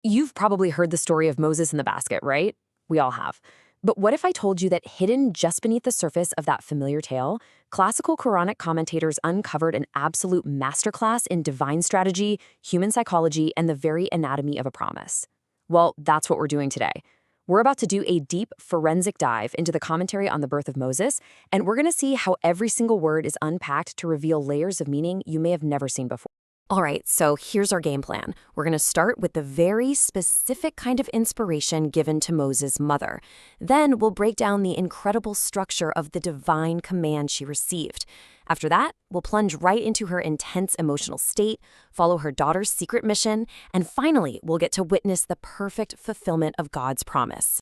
You've probably heard the story of Moses in the basket, right? We all have. But what if I told you that hidden just beneath the surface of that familiar tale, classical Quranic commentators uncovered an absolute masterclass in divine strategy, human psychology, and the very anatomy of a promise? Well, that's what we're doing today. We're about to do a deep forensic dive into the commentary on the birth of Moses, and we're going to see how every single word is unpacked to reveal layers of meaning you may have never seen before. All right, so here's our game plan. We're going to start with the very specific kind of inspiration given to Moses' mother. Then we'll break down the incredible structure of the divine command she received. After that, we'll plunge right into her intense emotional state, follow her daughter's secret mission, and finally, we'll get to witness the perfect fulfillment of God's promise.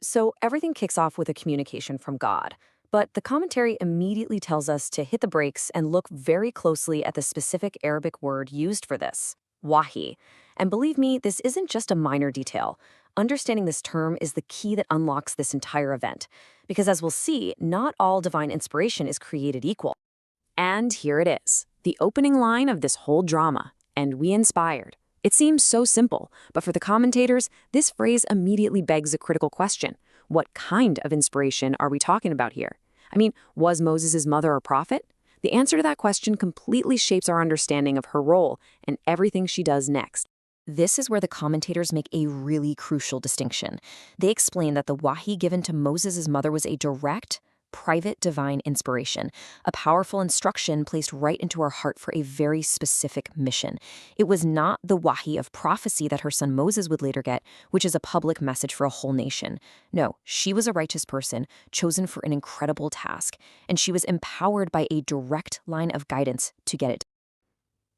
So everything kicks off with a communication from God. But the commentary immediately tells us to hit the brakes and look very closely at the specific Arabic word used for this, wahi. And believe me, this isn't just a minor detail. Understanding this term is the key that unlocks this entire event. Because as we'll see, not all divine inspiration is created equal. And here it is, the opening line of this whole drama, "and we inspired." It seems so simple, but for the commentators, this phrase immediately begs a critical question. What kind of inspiration are we talking about here? I mean, was Moses' mother a prophet? The answer to that question completely shapes our understanding of her role and everything she does next. This is where the commentators make a really crucial distinction. They explain that the wahi given to Moses' mother was a direct, private divine inspiration, a powerful instruction placed right into her heart for a very specific mission. It was not the wahi of prophecy that her son Moses would later get, which is a public message for a whole nation. No, she was a righteous person, chosen for an incredible task, and she was empowered by a direct line of guidance to get it.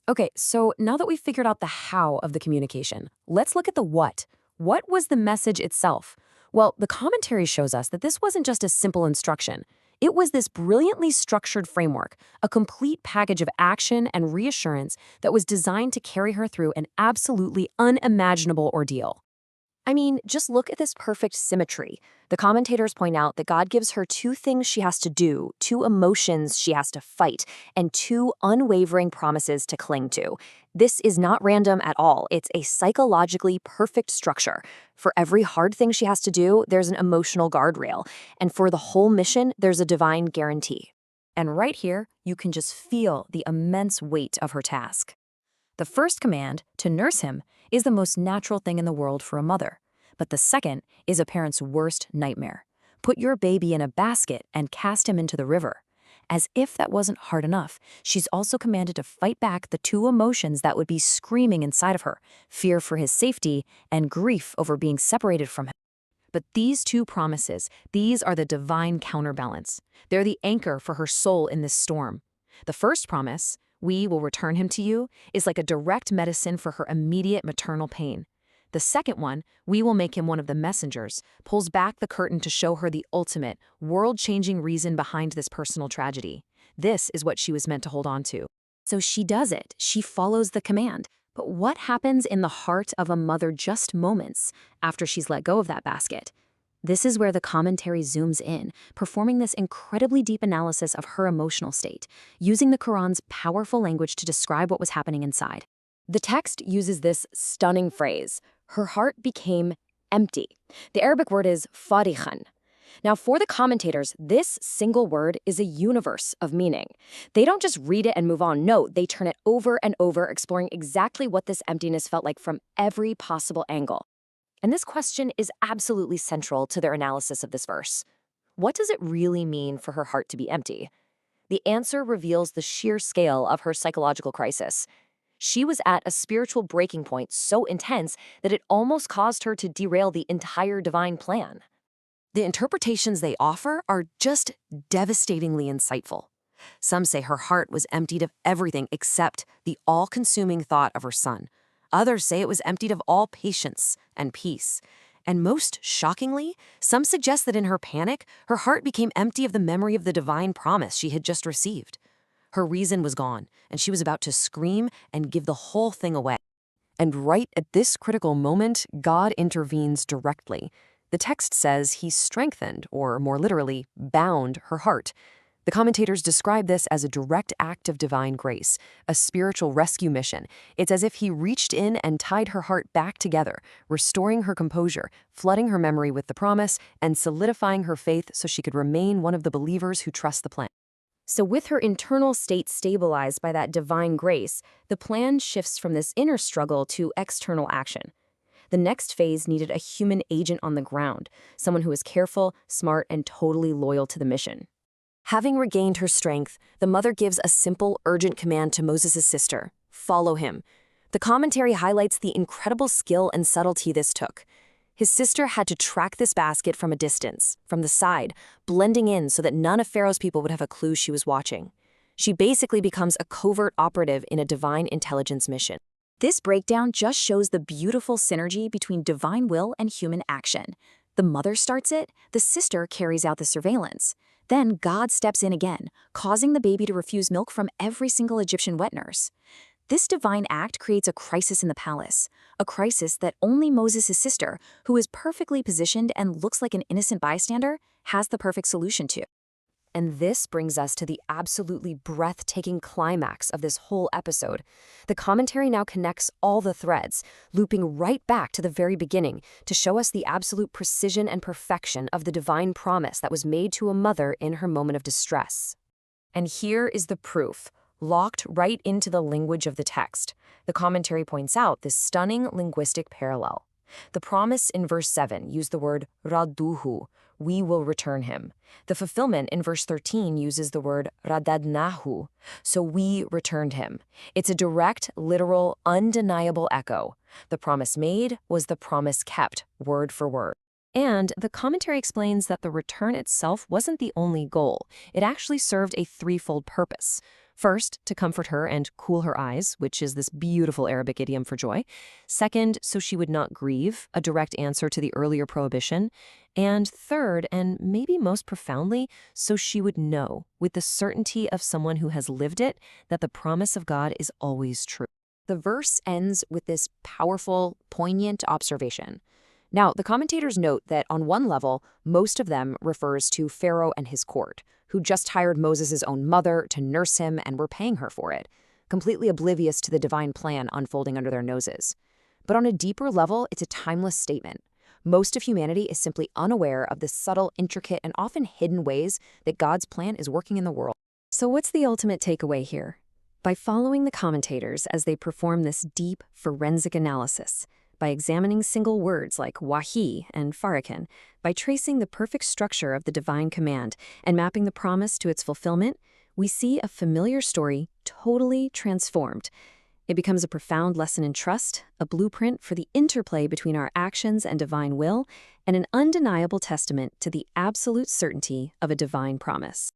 Okay, so now that we've figured out the how of the communication, let's look at the what. What was the message itself? Well, the commentary shows us that this wasn't just a simple instruction. It was this brilliantly structured framework, a complete package of action and reassurance that was designed to carry her through an absolutely unimaginable ordeal. I mean, just look at this perfect symmetry. The commentators point out that God gives her two things she has to do, two emotions she has to fight, and two unwavering promises to cling to. This is not random at all. It's a psychologically perfect structure. For every hard thing she has to do, there's an emotional guardrail. And for the whole mission, there's a divine guarantee. And right here, you can just feel the immense weight of her task. The first command, to nurse him, is the most natural thing in the world for a mother. But the second is a parent's worst nightmare. Put your baby in a basket and cast him into the river. As if that wasn't hard enough, she's also commanded to fight back the two emotions that would be screaming inside of her, fear for his safety and grief over being separated from him. But these two promises, these are the divine counterbalance. They're the anchor for her soul in this storm. The first promise, "we will return him to you," is like a direct medicine for her immediate maternal pain. The second one, "we will make him one of the messengers," pulls back the curtain to show her the ultimate, world-changing reason behind this personal tragedy. This is what she was meant to hold on to. So she does it. She follows the command. But what happens in the heart of a mother just moments after she's let go of that basket? This is where the commentary zooms in, performing this incredibly deep analysis of her emotional state, using the Quran's powerful language to describe what was happening inside. The text uses this stunning phrase, "her heart became empty." The Arabic word is farikhan. Now, for the commentators, this single word is a universe of meaning. They don't just read it and move on. No, they turn it over and over, exploring exactly what this emptiness felt like from every possible angle. And this question is absolutely central to their analysis of this verse. What does it really mean for her heart to be empty? The answer reveals the sheer scale of her psychological crisis. She was at a spiritual breaking point so intense that it almost caused her to derail the entire divine plan. The interpretations they offer are just devastatingly insightful. Some say her heart was emptied of everything except the all-consuming thought of her son. Others say it was emptied of all patience and peace. And most shockingly, some suggest that in her panic, her heart became empty of the memory of the divine promise she had just received. Her reason was gone, and she was about to scream and give the whole thing away. And right at this critical moment, God intervenes directly. The text says he strengthened, or more literally, bound her heart. The commentators describe this as a direct act of divine grace, a spiritual rescue mission. It's as if he reached in and tied her heart back together, restoring her composure, flooding her memory with the promise, and solidifying her faith so she could remain one of the believers who trust the plan. So with her internal state stabilized by that divine grace, the plan shifts from this inner struggle to external action. The next phase needed a human agent on the ground, someone who was careful, smart, and totally loyal to the mission. Having regained her strength, the mother gives a simple, urgent command to Moses' sister: follow him. The commentary highlights the incredible skill and subtlety this took. His sister had to track this basket from a distance, from the side, blending in so that none of Pharaoh's people would have a clue she was watching. She basically becomes a covert operative in a divine intelligence mission. This breakdown just shows the beautiful synergy between divine will and human action. The mother starts it, the sister carries out the surveillance. Then God steps in again, causing the baby to refuse milk from every single Egyptian wet nurse. This divine act creates a crisis in the palace, a crisis that only Moses' sister, who is perfectly positioned and looks like an innocent bystander, has the perfect solution to. And this brings us to the absolutely breathtaking climax of this whole episode. The commentary now connects all the threads, looping right back to the very beginning to show us the absolute precision and perfection of the divine promise that was made to a mother in her moment of distress. And here is the proof, locked right into the language of the text. The commentary points out this stunning linguistic parallel. The promise in verse 7 used the word raduhu, we will return him. The fulfillment in verse 13 uses the word radadnahu, so we returned him. It's a direct, literal, undeniable echo. The promise made was the promise kept, word for word. And the commentary explains that the return itself wasn't the only goal. It actually served a threefold purpose. First, to comfort her and cool her eyes, which is this beautiful Arabic idiom for joy. Second, so she would not grieve, a direct answer to the earlier prohibition. And third, and maybe most profoundly, so she would know, with the certainty of someone who has lived it, that the promise of God is always true. The verse ends with this powerful, poignant observation. Now, the commentators note that on one level, most of them refers to Pharaoh and his court, who just hired Moses' own mother to nurse him and were paying her for it, completely oblivious to the divine plan unfolding under their noses. But on a deeper level, it's a timeless statement. Most of humanity is simply unaware of the subtle, intricate, and often hidden ways that God's plan is working in the world. So what's the ultimate takeaway here? By following the commentators as they perform this deep, forensic analysis, by examining single words like wahi and farakan, by tracing the perfect structure of the divine command and mapping the promise to its fulfillment, we see a familiar story totally transformed. It becomes a profound lesson in trust, a blueprint for the interplay between our actions and divine will, and an undeniable testament to the absolute certainty of a divine promise.